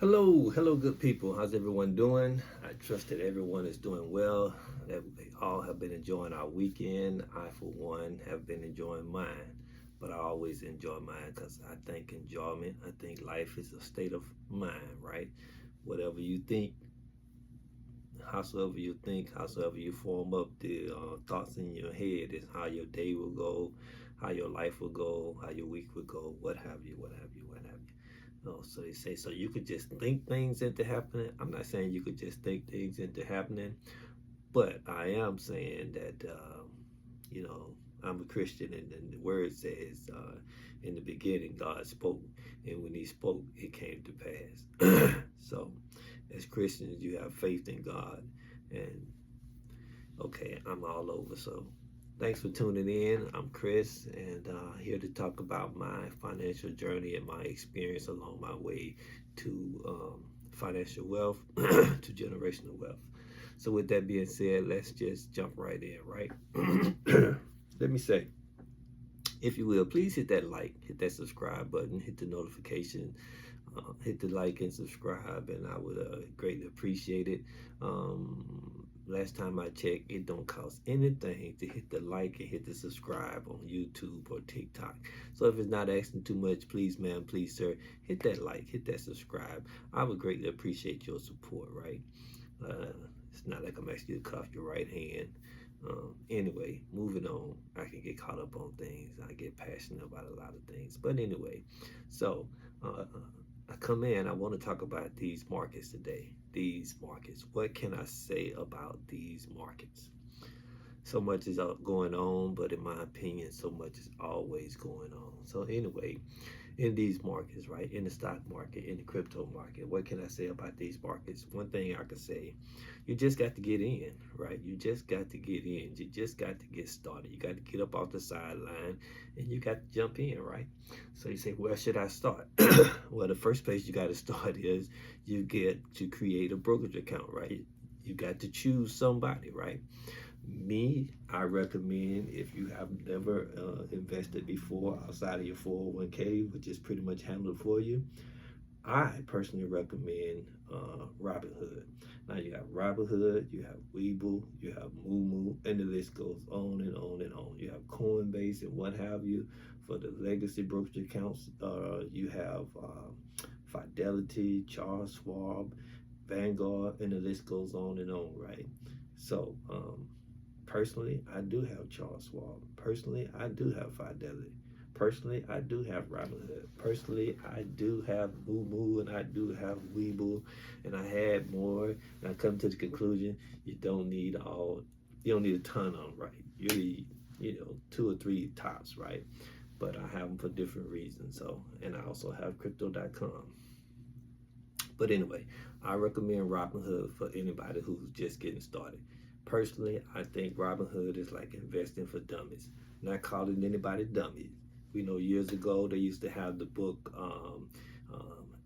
Hello, good people. How's everyone doing? I trust that everyone is doing well, that we all have been enjoying our weekend. I, for one, have been enjoying mine, but I always enjoy mine because I think enjoyment, I think life is a state of mind, right? Whatever you think, howsoever you form up the thoughts in your head is how your day will go, how your life will go, how your week will go, what have you, what have you, what have you. Oh, so they say, so you could just think things into happening. I'm not saying you could just think things into happening, but I am saying that, you know, I'm a Christian, and the word says, in the beginning, God spoke, and when He spoke, it came to pass. So, as Christians, you have faith in God, and okay, I'm all over. So, thanks for tuning in. I'm Chris, and here to talk about my financial journey and my experience along my way to financial wealth, to generational wealth. So, with that being said, let's just jump right in, right? Let me say, if you will, please hit that like, hit that subscribe button, hit the notification, hit the like and subscribe, and I would greatly appreciate it. Last time I checked, it don't cost anything to hit the like and hit the subscribe on YouTube or TikTok. So if it's not asking too much, please, ma'am, please, sir, hit that like, hit that subscribe. I would greatly appreciate your support, right? Uh, it's not like I'm asking you to cuff your right hand. Anyway, moving on. I can get caught up on things. I get passionate about a lot of things. But anyway, so I come in. I want to talk about these markets today. These markets. What can I say about these markets? So much is going on, but in my opinion, so much is always going on. So anyway, in these markets, right, in the stock market, in the crypto market, what can I say about these markets? One thing I can say, you just got to get in, right? You just got to get in. You just got to get started. You got to get up off the sideline and you got to jump in, right? So you say, where should I start? Well, the first place you got to start is you get to create a brokerage account, right? You got to choose somebody, right? Me, I recommend, if you have never invested before outside of your 401k, which is pretty much handled for you, I personally recommend Robinhood. Now you have Robinhood, you have Webull, you have Moomoo, and the list goes on and on and on. You have Coinbase and what have you for the legacy brokerage accounts. You have Fidelity, Charles Schwab, Vanguard, and the list goes on and on, right? So, personally, I do have Charles Schwab. Personally, I do have Fidelity. Personally, I do have Robinhood. Personally, I do have Moo and I do have Webull, and I had more. And I come to the conclusion you don't need a ton of them, right? You need, two or three tops, right? But I have them for different reasons. So, and I also have Crypto.com. But anyway, I recommend Robinhood for anybody who's just getting started. Personally, I think Robinhood is like investing for dummies. Not calling anybody dummies. We know years ago they used to have the book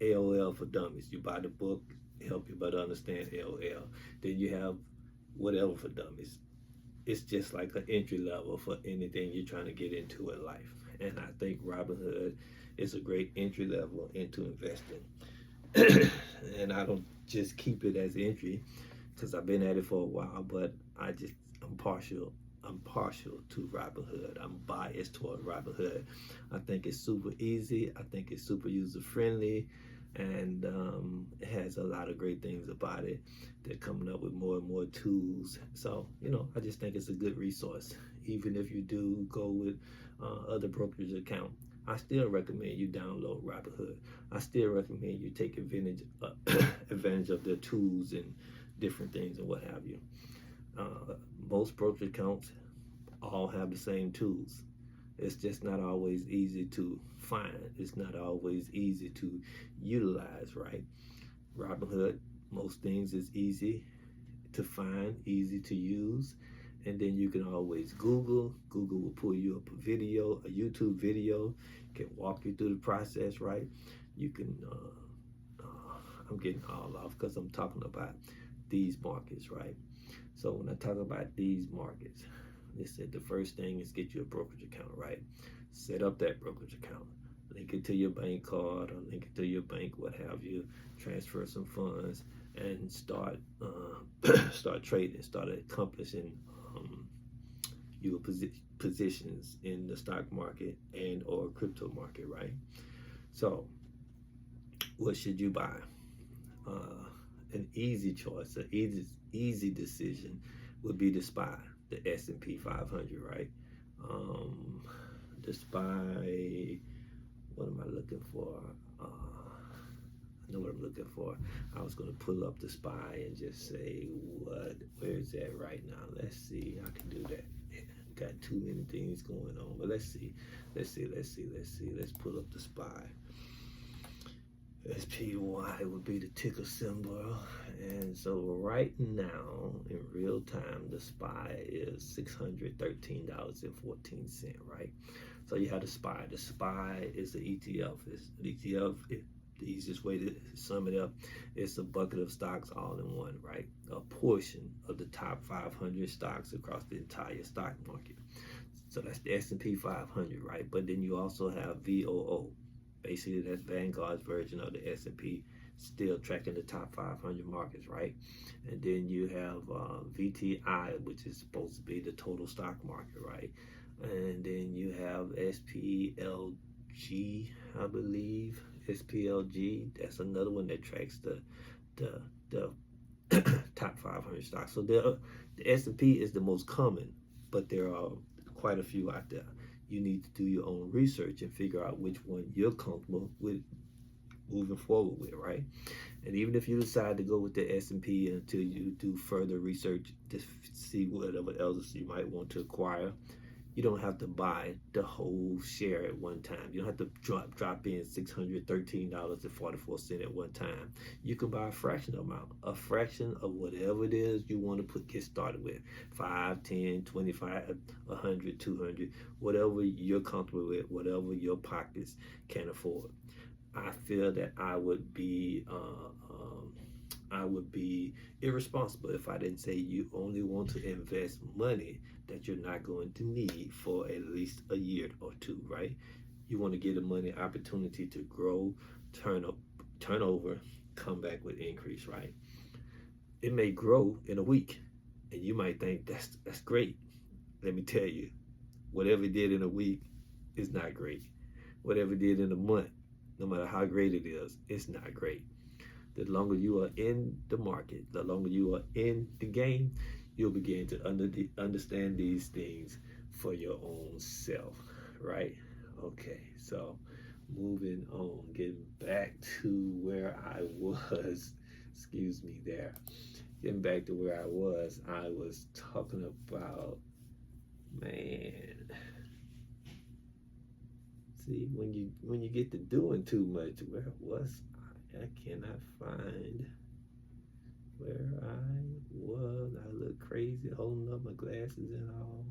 AOL for Dummies. You buy the book, help you better understand AOL. Then you have whatever for dummies. It's just like an entry level for anything you're trying to get into in life. And I think Robinhood is a great entry level into investing. And I don't just keep it as entry because I've been at it for a while, but I'm partial. I'm partial to Robinhood. I'm biased toward Robinhood. I think it's super easy. I think it's super user friendly, and it has a lot of great things about it. They're coming up with more and more tools. So I just think it's a good resource. Even if you do go with other brokerage account, I still recommend you download Robinhood. I still recommend you take advantage of their tools and different things and what have you. Most brokerage accounts all have the same tools. It's just not always easy to find. It's not always easy to utilize, right? Robinhood, most things is easy to find, easy to use. And then you can always Google. Google will pull you up a YouTube video, can walk you through the process, right? You can, I'm getting all off because I'm talking about these markets, right? So when I talk about these markets, they said the first thing is get you a brokerage account, right? Set up that brokerage account. link it to your bank card or link it to your bank, what have you, transfer some funds and start start trading, start accomplishing your positions in the stock market and or crypto market, right? So what should you buy? An easy choice, an easy decision would be the SPY, the S&P 500, right? The SPY, what am I looking for? I know what I'm looking for. I was going to pull up the SPY and just say, where is that right now? Let's see. I can do that. Got too many things going on, but let's see. Let's pull up the SPY. SPY would be the ticker symbol. And so right now, in real time, the SPY is $613.14, right? So you have the SPY. The SPY is the ETF. It's the ETF. The easiest way to sum it up, it's a bucket of stocks all in one, right? A portion of the top 500 stocks across the entire stock market. So that's the S&P 500, right? But then you also have VOO. Basically, that's Vanguard's version of the S&P, still tracking the top 500 markets, right? And then you have VTI, which is supposed to be the total stock market, right? And then you have SPLG, I believe. SPLG, that's another one that tracks the top 500 stocks. So the S&P is the most common, but there are quite a few out there. You need to do your own research and figure out which one you're comfortable with moving forward with, right? And even if you decide to go with the S&P until you do further research to see whatever else you might want to acquire, you don't have to buy the whole share at one time. You don't have to drop in $613.44 at one time. You can buy a fraction amount, a fraction of whatever it is you want to get started with. 5, 10, 25, 100, 200, whatever you're comfortable with, whatever your pockets can afford. I feel that I would be irresponsible if I didn't say you only want to invest money that you're not going to need for at least a year or two, right? You want to get a money opportunity to grow, turn over, come back with increase, right? It may grow in a week, and you might think that's great. Let me tell you, whatever it did in a week is not great. Whatever it did in a month, no matter how great it is, it's not great. The longer you are in the market, the longer you are in the game, you'll begin to understand these things for your own self, right? Okay, so moving on, getting back to where I was, excuse me there. Getting back to where I was talking about, man. See, when you get to doing too much, where was I cannot find where I was. I look crazy holding up my glasses and all.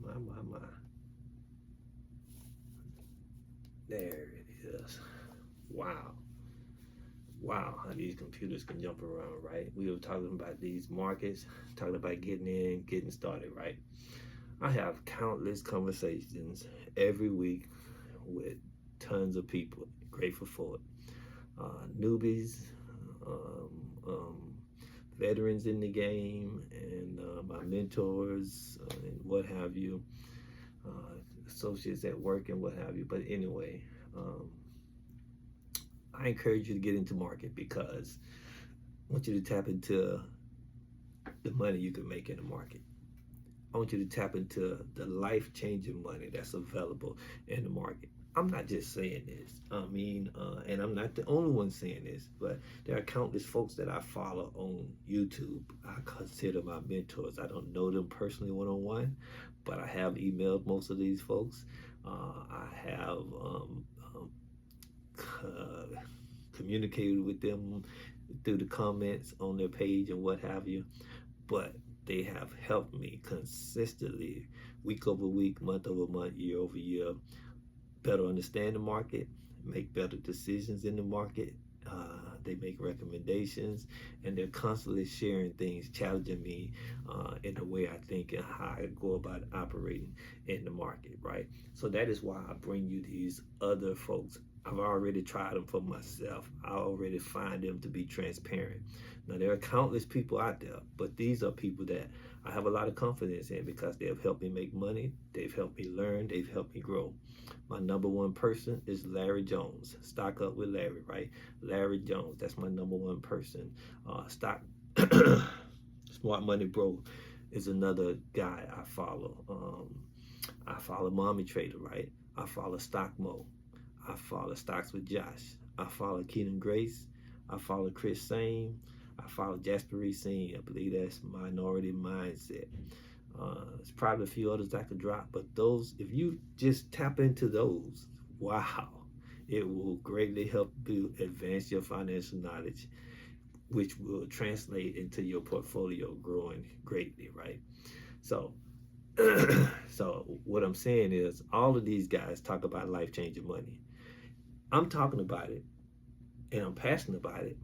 My. There it is. Wow, how these computers can jump around, right? We were talking about these markets, talking about getting in, getting started, right? I have countless conversations every week with tons of people. Grateful for it. Newbies, veterans in the game, and my mentors and what have you, associates at work and what have you. But anyway, I encourage you to get into market because I want you to tap into the money you can make in the market. I want you to tap into the life-changing money that's available in the market. I'm not just saying this. And I'm not the only one saying this, but there are countless folks that I follow on YouTube. I consider my mentors. I don't know them personally one-on-one, but I have emailed most of these folks. I have communicated with them through the comments on their page and what have you. But they have helped me consistently, week over week, month over month, year over year, better understand the market, make better decisions in the market, They make recommendations, and they're constantly sharing things, challenging me in the way I think and how I go about operating in the market, right? So that is why I bring you these other folks. I've already tried them for myself. I already find them to be transparent. Now, there are countless people out there, but these are people that I have a lot of confidence in because they have helped me make money, they've helped me learn, they've helped me grow. My number one person is Larry Jones. Stock Up with Larry, right? Larry Jones, that's my number one person. Stock Smart Money Bro is another guy I follow. I follow Mommy Trader, right? I follow Stockmo. I follow Stocks with Josh. I follow Keenan Grace. I follow Chris Sane. I follow Jasper Racine. I believe that's Minority Mindset. There's probably a few others I could drop, but those, if you just tap into those, wow, it will greatly help you advance your financial knowledge, which will translate into your portfolio growing greatly, right? So, so what I'm saying is, all of these guys talk about life-changing money. I'm talking about it, and I'm passionate about it,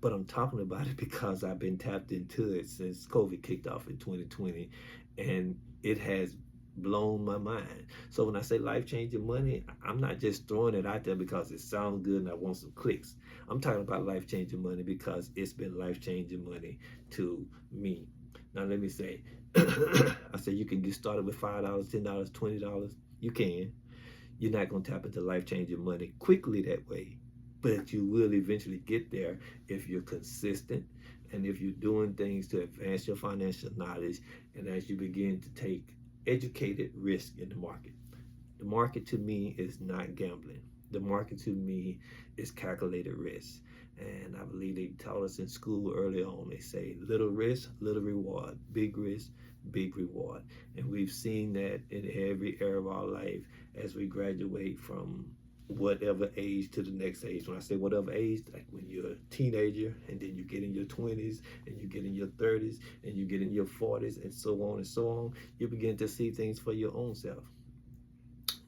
but I'm talking about it because I've been tapped into it since COVID kicked off in 2020, and it has blown my mind. So when I say life-changing money, I'm not just throwing it out there because it sounds good and I want some clicks. I'm talking about life-changing money because it's been life-changing money to me. Now let me say, I said you can get started with $5, $10, $20. You can. You're not going to tap into life-changing money quickly that way, but you will eventually get there if you're consistent and if you're doing things to advance your financial knowledge, and as you begin to take educated risk in the market. The market to me is not gambling. The market to me is calculated risk. And I believe they taught us in school early on, they say little risk, little reward, big risk, big reward. And we've seen that in every area of our life as we graduate from whatever age to the next age. When I say whatever age, like when you're a teenager and then you get in your 20s and you get in your 30s and you get in your 40s and so on and so on, you begin to see things for your own self.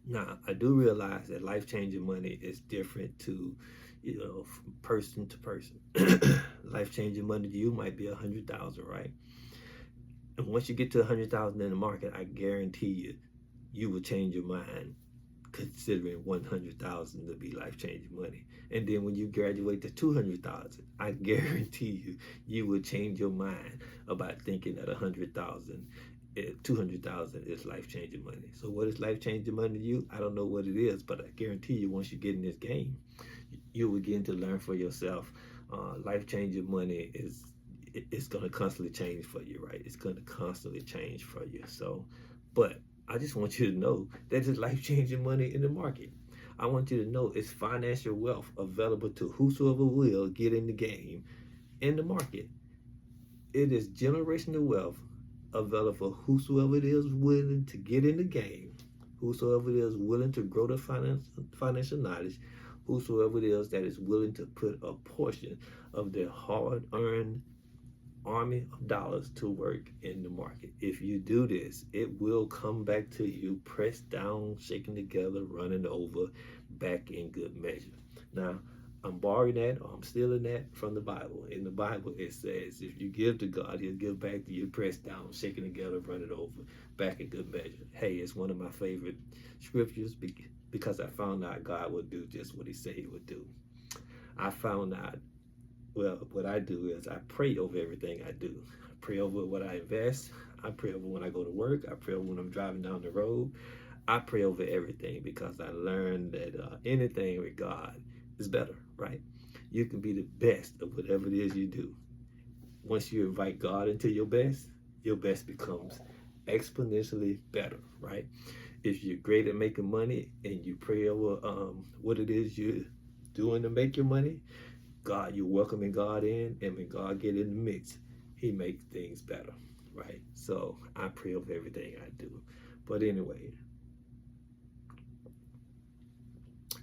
Now, I do realize that life-changing money is different to, from person to person. Life-changing money to you might be 100,000, right? And once you get to 100,000 in the market, I guarantee you, you will change your mind considering 100,000 to be life-changing money. And then when you graduate to 200,000, I guarantee you, you will change your mind about thinking that 100,000, 200,000 is life-changing money. So what is life-changing money to you? I don't know what it is, but I guarantee you, once you get in this game, you will begin to learn for yourself. Life-changing money it's going to constantly change for you, right? It's going to constantly change for you. So, but I just want you to know that there's life-changing money in the market. I want you to know it's financial wealth available to whosoever will get in the game in the market. It is generational wealth available for whosoever it is willing to get in the game, whosoever it is willing to grow the financial knowledge, whosoever it is that is willing to put a portion of their hard-earned army of dollars to work in the market. If you do this, it will come back to you, pressed down, shaken together, running over, back in good measure. Now, I'm borrowing that, or I'm stealing that from the Bible. In the Bible, it says, if you give to God, he'll give back to you, pressed down, shaken together, running over, back in good measure. Hey, it's one of my favorite scriptures because I found out God would do just what he said he would do. I found out, well, what I do is I pray over everything I do. I pray over what I invest. I pray over when I go to work. I pray over when I'm driving down the road. I pray over everything because I learned that anything with God is better, right? You can be the best of whatever it is you do. Once you invite God into your best becomes exponentially better, right? If you're great at making money and you pray over what it is you're doing to make your money, God, you're welcoming God in, and when God get in the mix, he makes things better, right? So I pray over everything I do. But anyway,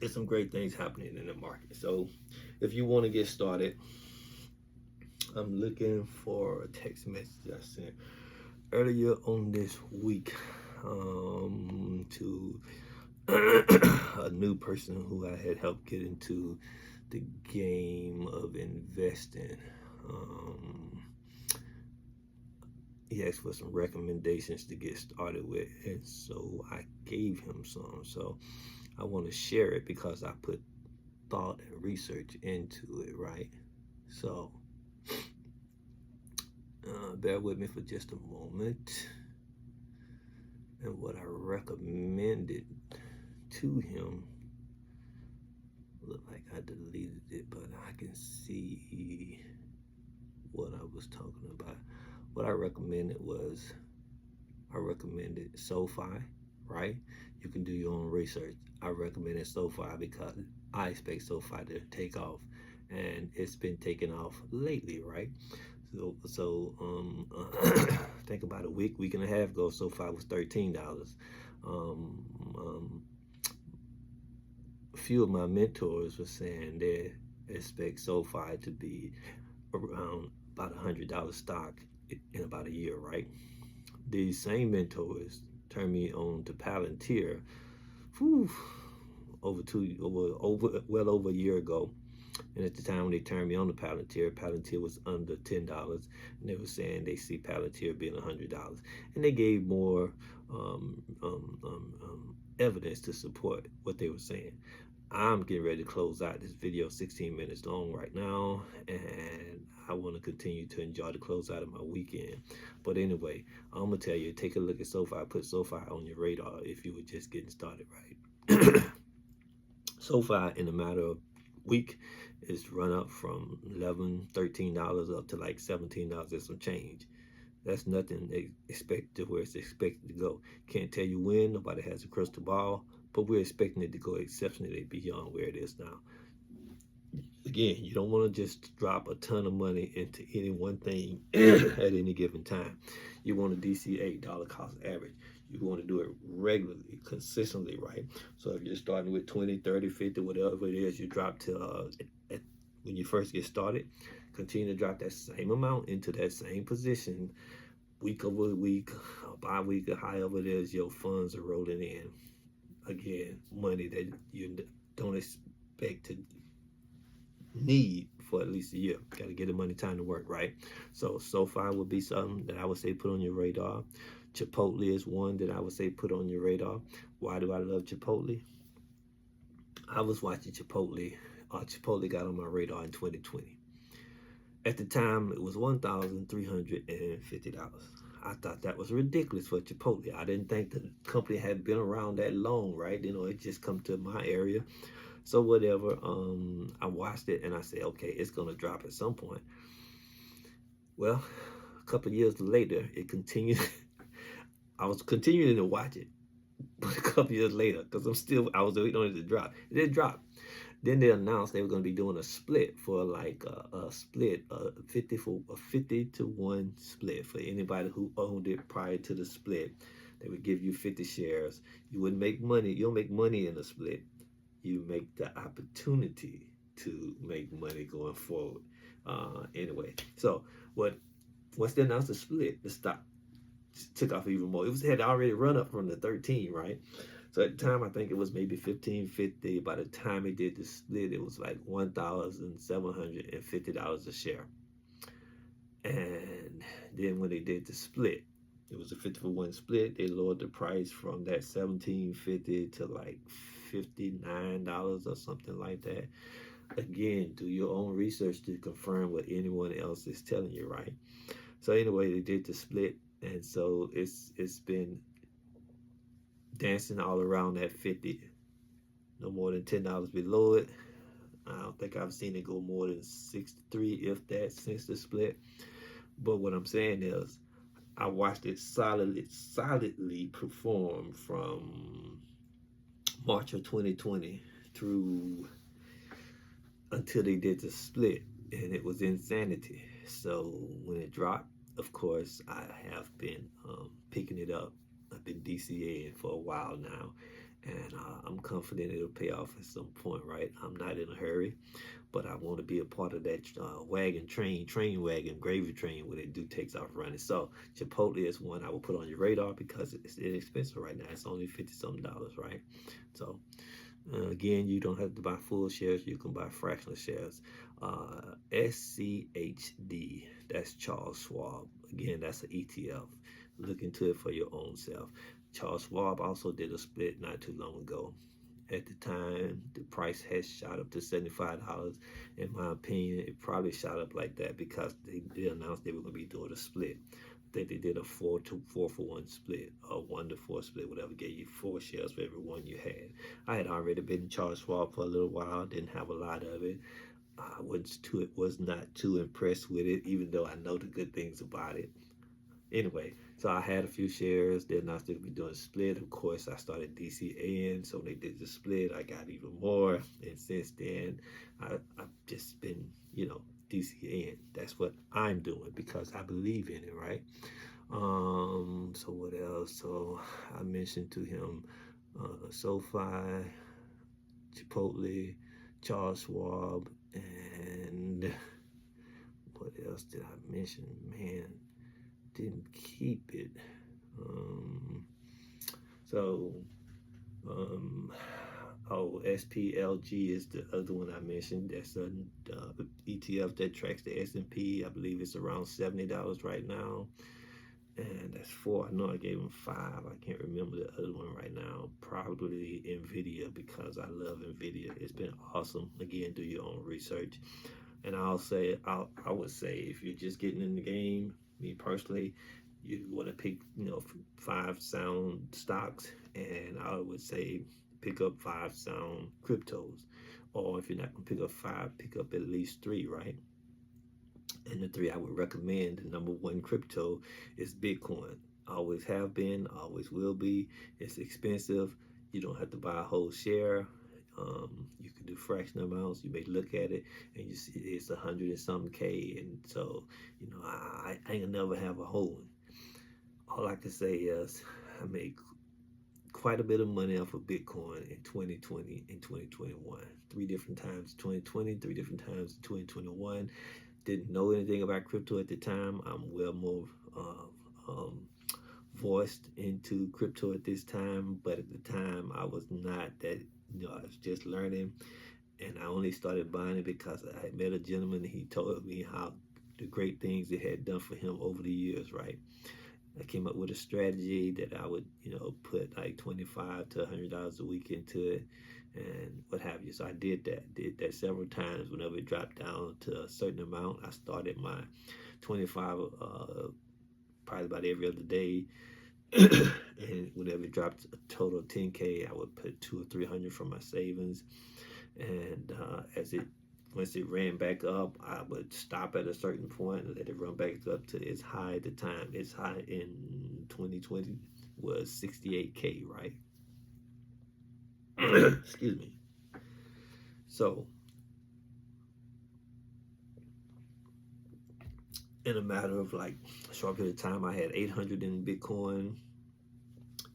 there's some great things happening in the market. So if you want to get started, I'm looking for a text message I sent earlier on this week to a new person who I had helped get into the game of investing. He asked for some recommendations to get started with, and so I gave him some. So I want to share it because I put thought and research into it, right? So bear with me for just a moment. And what I recommended to him, look like I deleted it, but I can see what I was talking about. What I recommended SoFi, right? You can do your own research. I recommended SoFi because I expect SoFi to take off, and it's been taking off lately, right? So think about a week and a half ago, SoFi was $13. A few of my mentors were saying they expect SoFi to be around about $100 stock in about a year, right? These same mentors turned me on to Palantir, whew, well over a year ago. And at the time when they turned me on to Palantir was under $10, and they were saying they see Palantir being $100, and they gave more evidence to support what they were saying. I'm getting ready to close out this video, 16 minutes long right now, and I want to continue to enjoy the close out of my weekend. But anyway, I'm gonna tell you, take a look at SoFi. Put SoFi on your radar if you were just getting started, right? SoFi, in a matter of week, is run up from $11, $13 up to like $17 and some change. That's nothing expected where it's expected to go. Can't tell you when, nobody has a crystal ball, but we're expecting it to go exceptionally beyond where it is now. Again, you don't want to just drop a ton of money into any one thing at any given time. You want to DC $8 cost average. You want to do it regularly, consistently, right? So if you're starting with 20, 30, 50, whatever it is, you drop to, when you first get started, continue to drop that same amount into that same position week over week, by week, or however it is your funds are rolling in. Again, money that you don't expect to need for at least a year. Got to get the money time to work, right? So SoFi would be something that I would say put on your radar. Chipotle is one that I would say put on your radar. Why do I love Chipotle? I was watching Chipotle. Chipotle got on my radar in 2020. At the time, it was $1,350. I thought that was ridiculous for Chipotle. I didn't think the company had been around that long, right? You know, it just come to my area. So whatever, I watched it and I said, okay, it's gonna drop at some point. Well, a couple of years later, it continued. I was continuing to watch it, but a couple of years later, because I was waiting on it to drop. It did drop. Then they announced they were going to be doing a split for like a 50 to 1 split for anybody who owned it prior to the split. They would give you 50 shares. You wouldn't make money. You don't make money in a split. You make the opportunity to make money going forward. Anyway, so once they announced the split, the stock took off even more. It had already run up from the 13, right? So at the time, I think it was maybe $15.50. By the time it did the split, it was like $1,750 a share. And then when they did the split, it was a 50 for 1 split. They lowered the price from that $17.50 to like $59 or something like that. Again, do your own research to confirm what anyone else is telling you, right? So anyway, they did the split, and so it's been dancing all around that 50, no more than $10 below it. I don't think I've seen it go more than 63, if that, since the split. But what I'm saying is, I watched it solidly perform from March of 2020 through until they did the split, and it was insanity. So when it dropped, of course, I have been picking it up. I've been DCAing for a while now, and I'm confident it'll pay off at some point, right? I'm not in a hurry, but I want to be a part of that train wagon, gravy train when it takes off running. So Chipotle is one I will put on your radar because it's inexpensive right now. It's only $50-something, right? So Again, you don't have to buy full shares. You can buy fractional shares. SCHD, that's Charles Schwab. Again, that's an ETF. Look into it for your own self. Charles Schwab also did a split not too long ago. At the time, the price has shot up to $75. In my opinion, it probably shot up like that because they announced they were going to be doing a split. That they did a 4-for-1 split, a 1-to-4 split, whatever, gave you 4 shares for every one you had. I had already been in Charles Schwab for a little while, didn't have a lot of it. I was not too impressed with it, even though I know the good things about it. Anyway, so I had a few shares. They're not still be doing a split. Of course, I started DCAing, so they did the split. I got even more, and since then, I've just been, DCAing. That's what I'm doing because I believe in it, right? So what else? So I mentioned to him SoFi, Chipotle, Charles Schwab, and what else did I mention? Man, didn't keep it. So, SPLG is the other one I mentioned. That's an ETF that tracks the S&P. I believe it's around $70 right now. And that's 4. I know I gave him 5. I can't remember the other one right now. Probably NVIDIA because I love NVIDIA. It's been awesome. Again, do your own research. And I would say if you're just getting in the game, me personally, you want to pick 5 sound stocks, and I would say pick up 5 sound cryptos. Or if you're not gonna pick up 5, pick up at least 3, right? And the 3 I would recommend, the number 1 crypto is Bitcoin. Always have been, always will be. It's expensive. You don't have to buy a whole share. You can do fractional amounts. You may look at it and you see it's 100 and something K, and so I ain't gonna never have a whole one. All I can say is I made quite a bit of money off of Bitcoin in 2020 and 2021. 3 different times 2020, 3 different times 2021. Didn't know anything about crypto at the time. I'm well more voiced into crypto at this time, but at the time I was not that. I was just learning, and I only started buying it because I had met a gentleman. He told me how the great things it had done for him over the years, right? I came up with a strategy that I would, put like $25 to $100 a week into it and what have you. So I did that several times. Whenever it dropped down to a certain amount, I started my 25 probably about every other day. And whenever it dropped a total of 10K, I would put 200 or 300 from my savings. And once it ran back up, I would stop at a certain point and let it run back up to its high at the time. Its high in 2020 was 68K, right? Excuse me. So, in a matter of like a short period of time, I had 800 in Bitcoin.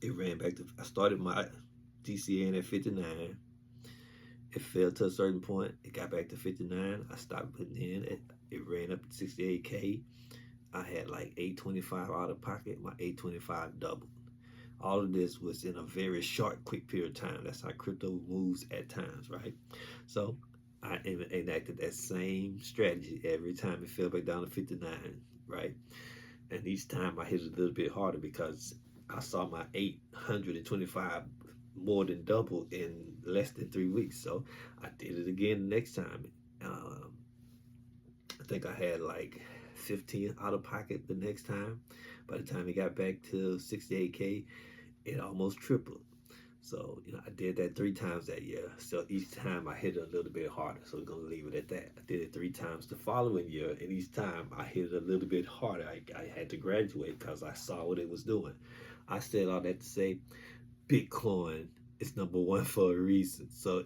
It ran back to, I started my DCA at 59. It fell to a certain point. It got back to 59. I stopped putting in. It ran up to 68K. I had like 825 out of pocket. My 825 doubled. All of this was in a very short, quick period of time. That's how crypto moves at times, right? So I enacted that same strategy every time it fell back down to 59, right? And each time I hit it a little bit harder because I saw my 825 more than double in less than 3 weeks. So I did it again the next time. I think I had like 15 out of pocket the next time. By the time it got back to 68K, it almost tripled. So, I did that 3 times that year. So each time I hit it a little bit harder. So we're going to leave it at that. I did it 3 times the following year. And each time I hit it a little bit harder. I had to graduate because I saw what it was doing. I said all that to say Bitcoin is number 1 for a reason. So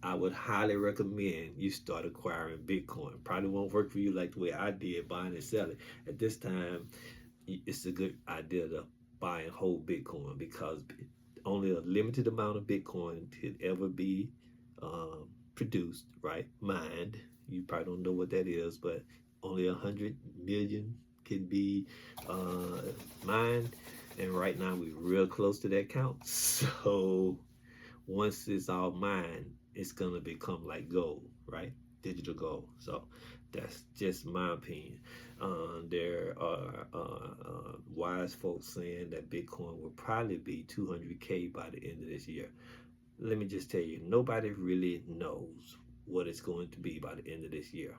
I would highly recommend you start acquiring Bitcoin. Probably won't work for you like the way I did, buying and selling. At this time, it's a good idea to buy and hold Bitcoin because only a limited amount of Bitcoin could ever be produced, right? Mined. You probably don't know what that is, but only 100 million can be mined. And right now we're real close to that count. So once it's all mined, it's gonna become like gold, right? Digital gold. So that's just my opinion. There are wise folks saying that Bitcoin will probably be 200K by the end of this year. Let me just tell you, nobody really knows what it's going to be by the end of this year,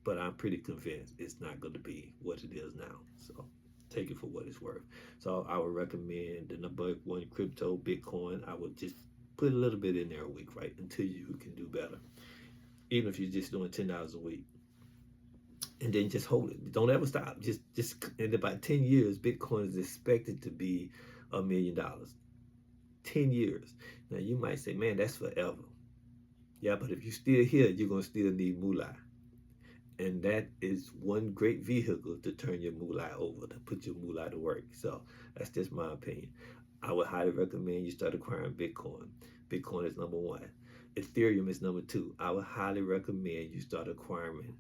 but I'm pretty convinced it's not going to be what it is now. So take it for what it's worth. So I would recommend the number one crypto, Bitcoin. I would just put a little bit in there a week, right, until you can do better. Even if you're just doing $10 a week, and then just hold it. Don't ever stop. Just in about 10 years, Bitcoin is expected to be $1 million. 10 years. Now you might say, man, that's forever. Yeah, but if you're still here, you're gonna still need moolah. And that is one great vehicle to turn your moolah over, to put your moolah to work. So that's just my opinion. I would highly recommend you start acquiring Bitcoin. Bitcoin is number one. Ethereum is number two. I would highly recommend you start acquiring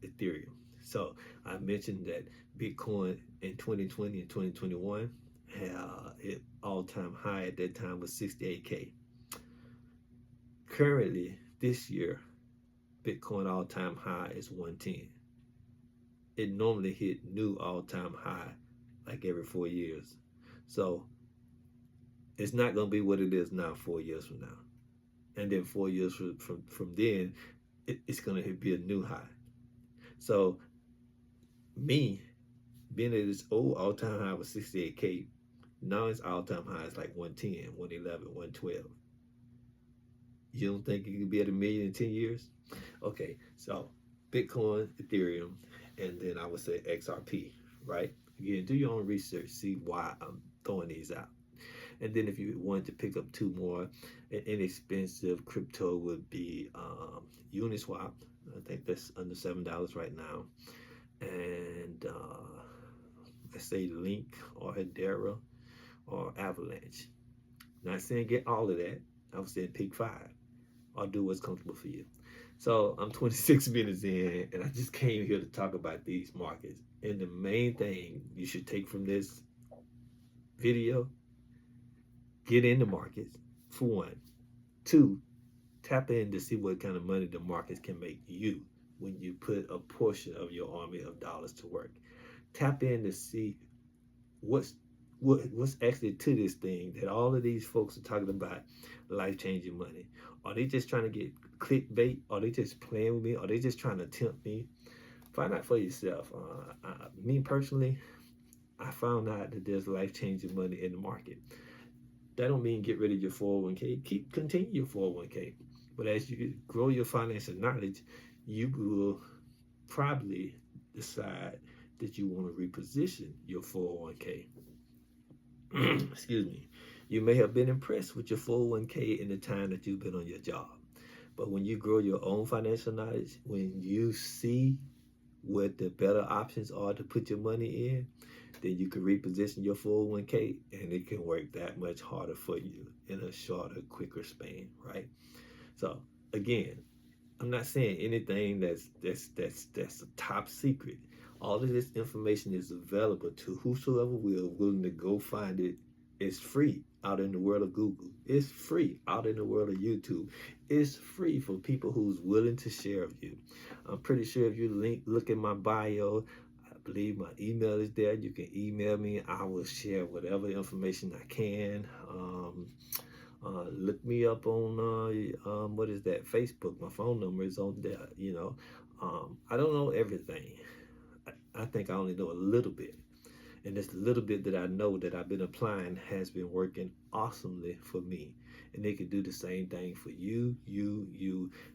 Ethereum. So I mentioned that Bitcoin in 2020 and 2021 hit all-time high at that time was 68K. Currently, this year, Bitcoin all-time high is 110. It normally hit new all-time high like every 4 years. So it's not going to be what it is now 4 years from now. And then 4 years from then, it's going to be a new high. So me, being at this old all-time high was 68K, now its all-time high is like 110, 111, 112. You don't think you could be at $1 million in 10 years? Okay, so Bitcoin, Ethereum, and then I would say XRP, right? Again, do your own research, see why I'm throwing these out. And then if you wanted to pick up two more, an inexpensive crypto would be Uniswap. I think that's under $7 right now. And let's say Link or Hedera or Avalanche. Not saying get all of that. I was saying pick five or do what's comfortable for you. So I'm 26 minutes in, and I just came here to talk about these markets. And the main thing you should take from this video, get in the markets, for one. Two, tap in to see what kind of money the markets can make you when you put a portion of your army of dollars to work. Tap in to see what's actually to this thing that all of these folks are talking about, life-changing money. Are they just trying to get clickbait? Are they just playing with me? Are they just trying to tempt me? Find out for yourself. Me personally, I found out that there's life-changing money in the market. That don't mean get rid of your 401k. Continue your 401k. But as you grow your financial knowledge, you will probably decide that you want to reposition your 401k. Excuse me. You may have been impressed with your 401k in the time that you've been on your job. But when you grow your own financial knowledge, when you see what the better options are to put your money in, then you can reposition your 401k and it can work that much harder for you in a shorter, quicker span, right? So again, I'm not saying anything that's a top secret. All of this information is available to whosoever willing to go find it. It's free out in the world of Google. It's free out in the world of YouTube. It's free for people who's willing to share with you. I'm pretty sure if you look at my bio, I believe my email is there. You can email me. I will share whatever information I can. Look me up on what is that, Facebook. My phone number is on there. I don't know everything. I think I only know a little bit, and this little bit that I know that I've been applying has been working awesomely for me, and they can do the same thing for you,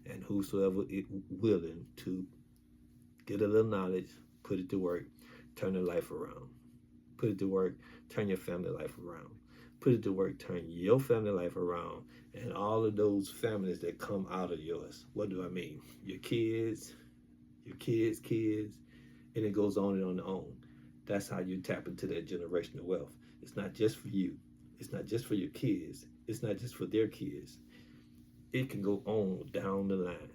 and whosoever is willing to get a little knowledge, put it to work, turn their life around. Put it to work, turn your family life around. Put it to work, turn your family life around, and all of those families that come out of yours. What do I mean? Your kids, kids, and it goes on and on. That's how you tap into that generational wealth. It's not just for you. It's not just for your kids. It's not just for their kids. It can go on down the line.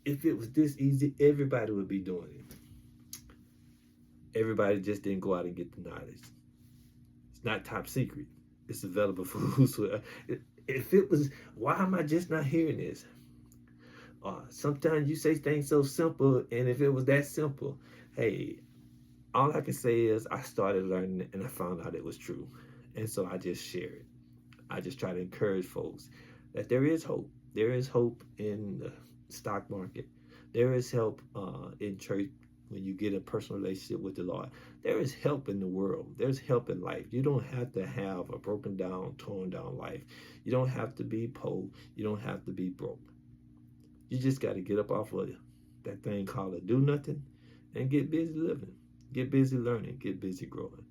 If it was this easy, everybody would be doing it. Everybody just didn't go out and get the knowledge. It's not top secret. It's available for whosoever. If it was, why am I just not hearing this? Sometimes you say things so simple, and if it was that simple, hey, all I can say is I started learning it and I found out it was true. And so I just share it. I just try to encourage folks that there is hope. There is hope in the stock market. There is help in church when you get a personal relationship with the Lord. There is help in the world. There's help in life. You don't have to have a broken down, torn down life. You don't have to be poor. You don't have to be broke. You just got to get up off of that thing called a do nothing and get busy living, get busy learning, get busy growing.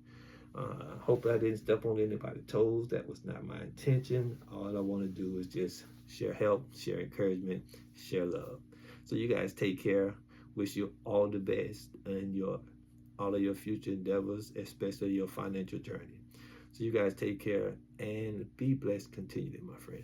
Hope I didn't step on anybody's toes. That was not my intention. All I want to do is just share help, share encouragement, share love. So you guys take care. Wish you all the best in your all of your future endeavors, especially your financial journey. So you guys take care and be blessed continually, my friend.